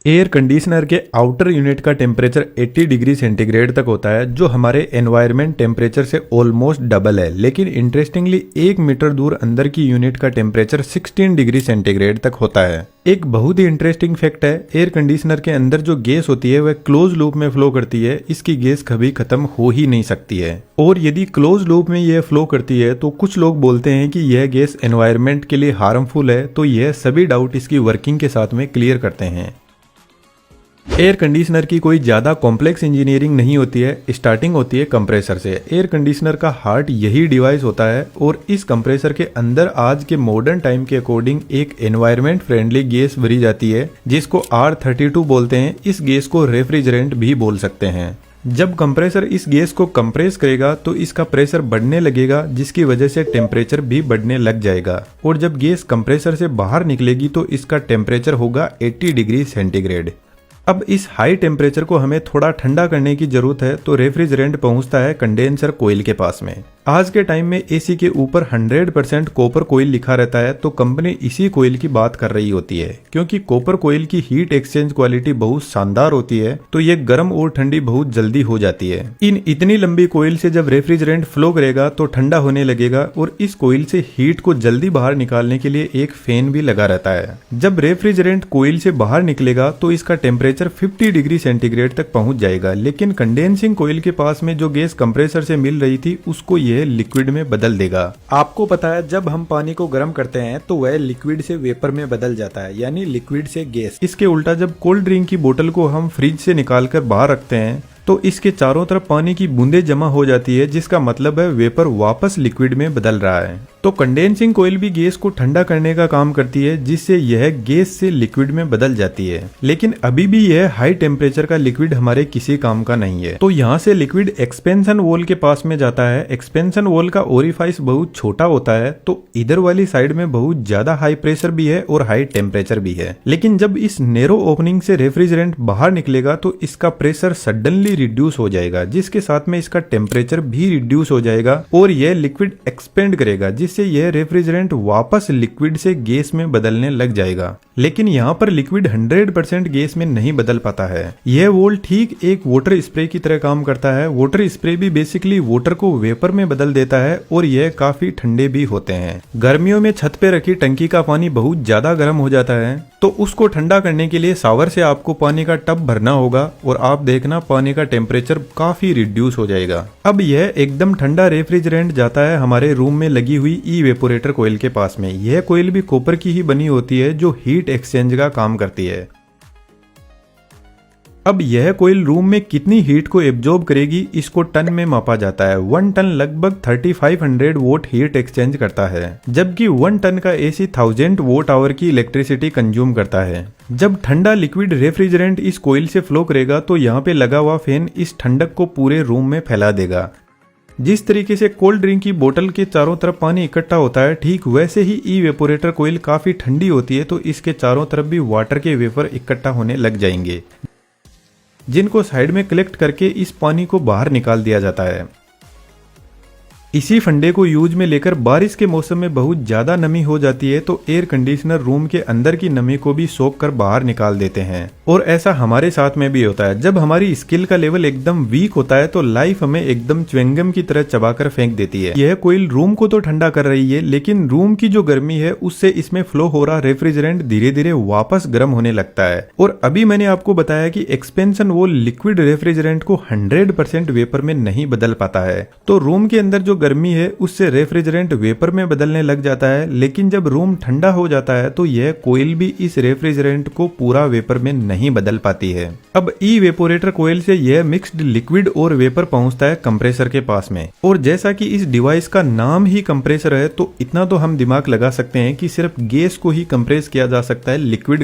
Air conditioner के outer unit का temperature 80 degree centigrade तक होता है, जो हमारे एनवायरनमेंट टेम्परेचर से ऑलमोस्ट डबल है। लेकिन इंटरेस्टिंगली 1 मीटर दूर अंदर की यूनिट का टेम्परेचर 16 डिग्री सेंटीग्रेड तक होता है। एक बहुत ही इंटरेस्टिंग फैक्ट है, एयर कंडीशनर के अंदर जो गैस होती है वह क्लोज लूप में फ्लो करती है। इसकी गैस कभी खत्म हो ही नहीं सकती है, और यदि क्लोज लूप में यह फ्लो करती है तो कुछ लोग बोलते हैं कि यह गैस एनवायरनमेंट के लिए हार्मफुल है। तो यह सभी डाउट इसकी वर्किंग के साथ में क्लियर करते हैं। एयर कंडीशनर की कोई ज़्यादा कॉम्प्लेक्स इंजीनियरिंग नहीं होती है, स्टार्टिंग होती है कंप्रेसर से। एयर कंडीशनर का हार्ट यही डिवाइस होता है, और इस कंप्रेसर के अंदर आज के मॉडर्न टाइम के अकॉर्डिंग एक एनवायरनमेंट फ्रेंडली गैस भरी जाती है, जिसको R32 बोलते हैं। इस गैस को रेफ्रिजरेंट भी बोल सकते हैं। जब कंप्रेसर इस गैस को कंप्रेस करेगा तो इसका प्रेशर बढ़ने लगेगा, जिसकी वजह से टेम्परेचर भी बढ़ने लग जाएगा। और जब गैस कंप्रेसर से बाहर निकलेगी तो इसका टेम्परेचर होगा 80 डिग्री सेंटीग्रेड। अब इस हाई टेम्परेचर को हमें थोड़ा ठंडा करने की जरूरत है, तो रेफ्रिजरेंट पहुंचता है कंडेंसर कोयल के पास में। आज के टाइम में एसी के ऊपर 100% कॉपर कोयल लिखा रहता है, तो कंपनी इसी कोयल की बात कर रही होती है, क्योंकि कॉपर कोयल की हीट एक्सचेंज क्वालिटी बहुत शानदार होती है, तो ये गर्म और ठंडी बहुत जल्दी हो जाती है। इन इतनी लंबी कोयल से जब रेफ्रिजरेंट फ्लो करेगा तो ठंडा होने लगेगा, और इस कोयल से हीट को जल्दी बाहर निकालने के लिए एक फैन भी लगा रहता है। जब रेफ्रिजरेंट कोयल से बाहर निकलेगा तो इसका टेम्परेचर 50 डिग्री सेंटीग्रेड तक पहुंच जाएगा। लेकिन कंडेंसिंग कोयल के पास में जो गैस कंप्रेसर से मिल रही थी उसको यह लिक्विड में बदल देगा। आपको पता है, जब हम पानी को गर्म करते हैं तो वह लिक्विड से वेपर में बदल जाता है, यानी लिक्विड से गैस। इसके उल्टा जब कोल्ड ड्रिंक की बोतल को हम फ्रिज से निकालकर बाहर रखते हैं तो इसके चारों तरफ पानी की बूंदें जमा हो जाती है, जिसका मतलब है वेपर वापस लिक्विड में बदल रहा है। तो कंडेंसिंग कोयल भी गैस को ठंडा करने का काम करती है, जिससे यह गैस से लिक्विड में बदल जाती है। लेकिन अभी भी यह हाई टेम्परेचर का लिक्विड हमारे किसी काम का नहीं है। तो यहाँ से लिक्विड एक्सपेंशन वॉल के पास में जाता है। एक्सपेंशन वॉल का ओरिफाइस बहुत छोटा होता है, तो इधर वाली साइड में बहुत ज्यादा हाई प्रेशर भी है और हाई टेम्परेचर भी है। लेकिन जब इस नैरो ओपनिंग से रेफ्रिजरेंट बाहर निकलेगा तो इसका प्रेशर सडनली रिड्यूस हो जाएगा, जिसके साथ में इसका टेम्परेचर भी रिड्यूस हो जाएगा, और यह लिक्विड एक्सपेंड करेगा, जिससे यह रेफ्रिजरेंट वापस लिक्विड से गैस में बदलने लग जाएगा। लेकिन यहाँ पर लिक्विड 100% गैस में नहीं बदल पाता है। यह वॉल ठीक एक वाटर स्प्रे की तरह काम करता है। वाटर स्प्रे भी बेसिकली वाटर को वेपर में बदल देता है, और यह काफी ठंडे भी होते हैं। गर्मियों में छत पे रखी टंकी का पानी बहुत ज्यादा गर्म हो जाता है, तो उसको ठंडा करने के लिए शावर से आपको पानी का टब भरना होगा, और आप देखना पानी का टेम्परेचर काफी रिड्यूस हो जाएगा। अब यह एकदम ठंडा रेफ्रिजरेंट जाता है हमारे रूम में लगी हुई इवेपोरेटर कोयल के पास में। यह कोयल भी कॉपर की ही बनी होती है, जो हीट एक्सचेंज का काम करती है। अब यह कोयल रूम में कितनी हीट को एब्जॉर्ब करेगी, इसको टन में मापा जाता है। 1 टन लगभग 3500 वोट हीट एक्सचेंज करता है, जबकि 1 टन का एसी 1000 वोट आवर की इलेक्ट्रिसिटी कंज्यूम करता है। जब ठंडा लिक्विड रेफ्रिजरेंट इस कोयल से फ्लो करेगा तो यहाँ पे लगा हुआ फैन इस ठंडक को पूरे रूम में फैला देगा। जिस तरीके से कोल्ड ड्रिंक की बोतल के चारों तरफ पानी इकट्ठा होता है, ठीक वैसे ही इवेपोरेटर कोयल काफी ठंडी होती है, तो इसके चारों तरफ भी वाटर के वेपर इकट्ठा होने लग जाएंगे, जिनको साइड में कलेक्ट करके इस पानी को बाहर निकाल दिया जाता है। इसी फंडे को यूज में लेकर बारिश के मौसम में बहुत ज्यादा नमी हो जाती है, तो एयर कंडीशनर रूम के अंदर की नमी को भी सोख कर बाहर निकाल देते हैं। और ऐसा हमारे साथ में भी होता है। जब हमारी स्किल का लेवल एकदम वीक होता है तो लाइफ हमें एकदम च्युइंगम की तरह चबाकर फेंक देती है। यह कोयल रूम को तो ठंडा कर रही है, लेकिन रूम की जो गर्मी है उससे इसमें फ्लो हो रहा रेफ्रिजरेंट धीरे धीरे वापस गर्म होने लगता है। और अभी मैंने आपको बताया कि एक्सपेंशन वॉल लिक्विड रेफ्रिजरेंट को 100% वेपर में नहीं बदल पाता है, तो रूम के अंदर जो गर्मी है उससे रेफ्रिजरेंट वेपर में बदलने लग जाता है। लेकिन जब रूम ठंडा हो जाता है तो यह कोयल भी इस रेफ्रिजरेंट को पूरा वेपर में नहीं बदल पाती है। अब इवेपोरेटर कोयल से यह मिक्स्ड लिक्विड और वेपर पहुंचता है कंप्रेसर के पास में। और जैसा कि इस डिवाइस का नाम ही कंप्रेसर है, तो इतना तो हम दिमाग लगा सकते हैं कि सिर्फ गैस को ही कंप्रेस किया जा सकता है, लिक्विड